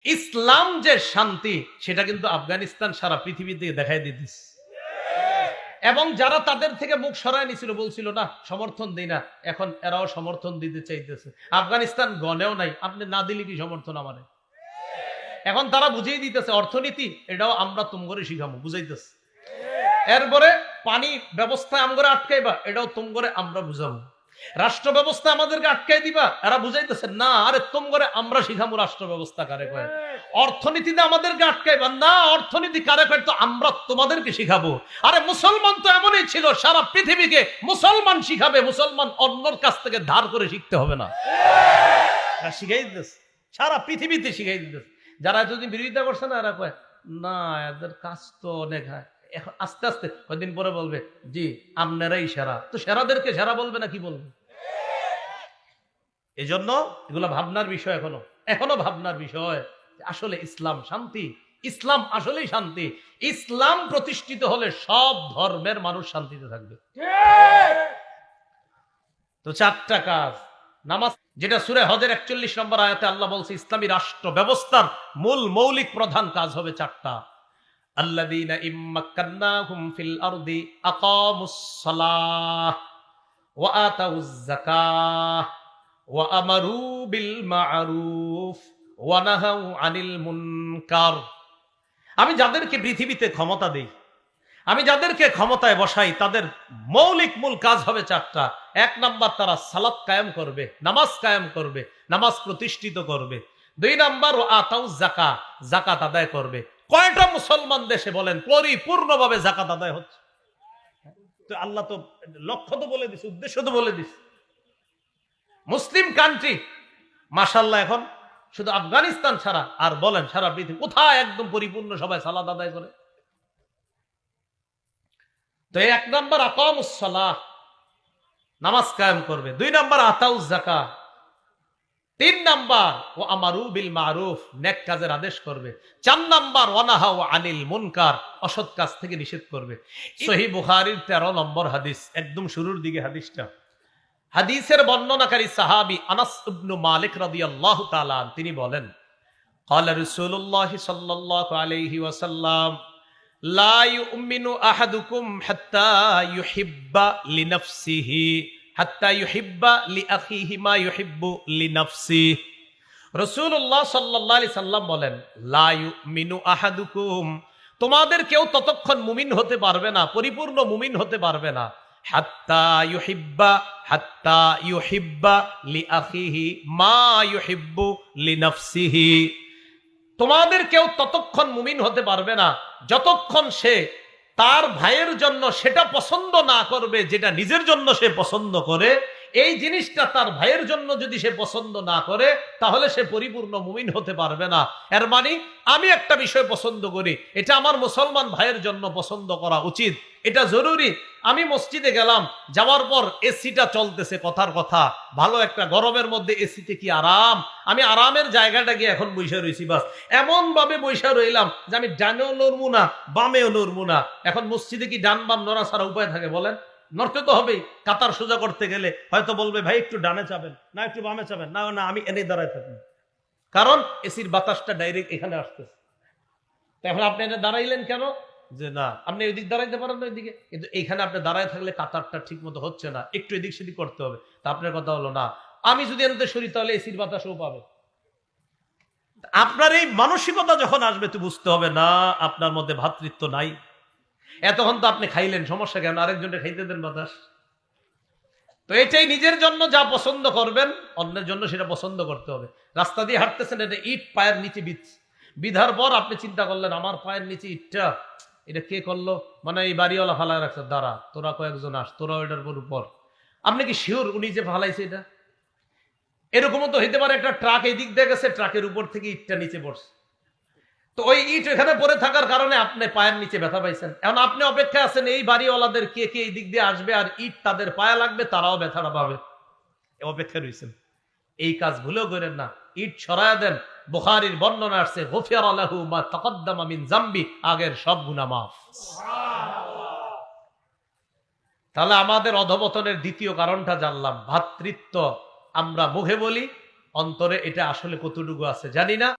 ইসলাম যে শান্তি সেটা কিন্তু আফগানিস্তান সারা পৃথিবীতে দেখাই দিতেছে। এবং যারা তাদের থেকে মুখ সরায় নিছিল, বলছিল না সমর্থন দিই না, এখন এরাও সমর্থন দিতে চাইতেছে। আফগানিস্তান গনেও নাই, আপনি না দিলে কি সমর্থন আমারে? এখন তারা বুঝিয়ে দিতেছে অর্থনীতি এটাও আমরা তুম করে শিখাবো, বুঝাইতেছে। এরপরে পানি ব্যবস্থা আমগরে আটকাইবা, এটাও তুম করে আমরা বুঝাবো। রাষ্ট্র ব্যবস্থা আমাদেরকে আটকাই দিবা, এরা বুঝাইতেছে না আরে তুম করে আমরা শিখাবো রাষ্ট্র ব্যবস্থা কারে কয়। অর্থনীতিতে আমাদেরকে আটকাইবা না, অর্থনীতি কারে কয় তো আমরা তোমাদেরকে শিখাবো। আরে মুসলমান তো এমনই ছিল, সারা পৃথিবীকে মুসলমান শিখাবে, মুসলমান অন্যর কাছ থেকে ধার করে শিখতে হবে না, শিখাই দিতেছে, সারা পৃথিবীতে শিখাই দিতেছে। যারা এতদিন বিরোধিতা করছে না, এরা কয় না এদের কাজ তো অনেক হয়। এখন আস্তে আস্তে কয়েকদিন পরে বলবে জি আপনারাই সেরা, তো সেরাদেরকে সেরা বলবে না কি বলবে? এই জন্য এগুলো ভাবনার বিষয়, এখনো ভাবনার বিষয়। আসলে ইসলাম শান্তি, ইসলাম আসলেই শান্তি। ইসলাম প্রতিষ্ঠিত হলে সব ধর্মের মানুষ শান্তিতে থাকবে। তো চারটা কাজ নামাজ, যেটা সূরা হজের 41 নম্বর আয়াতে আল্লাহ বলছে ইসলামী রাষ্ট্র ব্যবস্থার মূল মৌলিক প্রধান কাজ হবে চারটা। আল্লাযীনা ইম্মাক্কান্নাহুম ফিল আরদি আকামুস সালাহ ওয়া আতাউয যাকাহ ওয়া আমারু বিল মা'রুফ ওয়া নাহাউ আনিল মুনকার। আমি যাদেরকে পৃথিবীতে ক্ষমতা দেই, আমি যাদেরকে ক্ষমতায় বসাই, তাদের মৌলিক মূল কাজ হবে চারটা। এক নাম্বার, তারা সালাত কায়েম করবে, নামাজ কায়েম করবে, নামাজ প্রতিষ্ঠিত করবে। দুই নাম্বার, ও আতাউ যাকাত, যাকাত আদায় করবে। কয়টা মুসলমান দেশে বলেন পরিপূর্ণভাবে যাকাত আদায় হচ্ছে? তো আল্লাহ তো লক্ষ্য তো বলে দিছে, উদ্দেশ্য তো বলে দিছে। মুসলিম কান্ট্রি মাশাআল্লাহ, এখন শুধু আফগানিস্তান ছাড়া আর বলেন সারা পৃথিবী কোথায় একদম পরিপূর্ণ সবাই সালাত আদায় করে? তো এক নাম্বার আকামুস সালাহ, নামাজ কায়েম করবে। দুই নাম্বার আতাউজ যাকাত। তিন নাম্বার ও আমারু বিল মারুফ, নেক কাজের আদেশ করবে। চার নাম্বার ওয়া নাহাউ আনিল মুনকার, অসৎ কাজ থেকে নিষেধ করবে। সহিহ বুখারীর 13 নম্বর হাদিস, একদম শুরুর দিকে হাদিসটা। হাদিসের বর্ণনাকারী সাহাবী আনাস ইবনে মালিক রাদিয়াল্লাহু তাআলা তিনি বলেন ক্বালা রাসূলুল্লাহ সাল্লাল্লাহু আলাইহি ওয়াসাল্লাম লা ইউমিনু আহাদুকুম হাত্তা ইউহিব্বা লিনাফসিহি হাত্তা ইউহিব্বা লিআখিহি মা ইউহিব্বু লিনাফসিহি। রাসূলুল্লাহ সাল্লাল্লাহু আলাইহি সাল্লাম বলেন লা ইউমিনু আহাদুকুম, তোমাদের কেউ ততক্ষণ মুমিন হতে পারবে না, পরিপূর্ণ মুমিন হতে পারবে না, হাত্তা ইউহিব্বা লিআখিহি মা ইউহিব্বু লিনাফসিহি। তোমাদের কেউ ততক্ষণ মুমিন হতে পারবে না যতক্ষণ সে তার ভাইয়ের জন্য সেটা পছন্দ না করবে যেটা নিজের জন্য সে পছন্দ করে। এই জিনিসটা তার ভাইয়ের জন্য যদি সে পছন্দ না করে, তাহলে সে পরিপূর্ণ মুমিন হতে পারবে না। এর মানে আমি একটা বিষয় পছন্দ করি, এটা আমার মুসলমান ভাইয়ের জন্য পছন্দ করা উচিত, এটা জরুরি। আমি মসজিদে গেলাম, যাওয়ার পর এসিটা চলতেছে, কথার কথা ভালো একটা গরমের মধ্যে এসিতে কি আরাম, আমি আরামের জায়গাটা গিয়ে এখন বৈশা রয়েছি, বাস এমন ভাবে বৈশা রইলাম যে আমি ডানেও নড়বো না বামেও নড়বো না। এখন মসজিদে কি ডান বাম নড়া ছাড়া উপায় থাকে বলেন? নড়তে তো হবেই। কাতার সোজা করতে গেলে হয়তো বলবে ভাই একটু ডানে চাবেন, না একটু বামে চাবেন, না না আমি এনে দাঁড়ায় থাকি, কারণ এসির বাতাসটা ডাইরেক্ট এখানে আসতেছে। এখন আপনি এনে দাঁড়াইলেন কেন? যে না আপনি ওই দিক দাঁড়াইতে পারেন না ওইদিকে, কিন্তু এইখানে আপনি দাঁড়ায় থাকলে কাতারটা ঠিক মতো হচ্ছে না, একটু এদিক সেদিক করতে হবে। তা আপনার কথা হলো না আমি যদি এনতে সরি তাহলে এসির বাতাসও পাবে। আপনার এই মানসিকতা যখন আসবে তো বুঝতে হবে না আপনার মধ্যে ভ্রাতৃত্ব নাই। এতক্ষণ তো আপনি খাইলেন, সমস্যা কেন? আরেকজনকে খাইতে দেন বাতাস। তো এটাই, নিজের জন্য যা পছন্দ করবেন অন্যের জন্য সেটা পছন্দ করতে হবে। রাস্তা দিয়ে হাঁটতেছেন, এটা ইট পায়ের নিচে বিধার পর আপনি চিন্তা করলেন আমার পায়ের নিচে ইটটা এটা কে করলো, মানে এই বাড়িওয়ালা ফালায় রাখছে, দাঁড়া তোরা কয়েকজন আস, তোরা ওইটার উপর। আপনি কি শিওর উনি যে ফালাইছে এটা? এরকমও তো হইতে পারে একটা ট্রাক এই দিক দিয়ে গেছে, ট্রাকের উপর থেকে ইটটা নিচে পড়ছে, তো ওই ইট এখানে পড়ে থাকার কারণে আপনি পায়ের নিচে ব্যথা পাইছেন। এখন আপনি অপেক্ষা আছেন এই বাড়িওয়ালাদের কে কে এই দিক দিয়ে আসবে আর ইট তাদের পায়ে লাগবে, তারাও ব্যথাটা পাবে, অপেক্ষা রয়েছেন। এই কাজ ভুলেও করেন না, ইট ছড়ায়া দেন। বুখারীর বর্ণনা আসছে গুফিরা লাহু মা তাকাদ্দামা মিন যামবি, আগের সব গুনাহ মাফ। তাহলে আমাদের অধপতনের দ্বিতীয় কারণটা জানলাম, ভ্রাতৃত্ব। আমরা মুখে বলি, অন্তরে এটা আসলে কতটুকু আছে জানি না।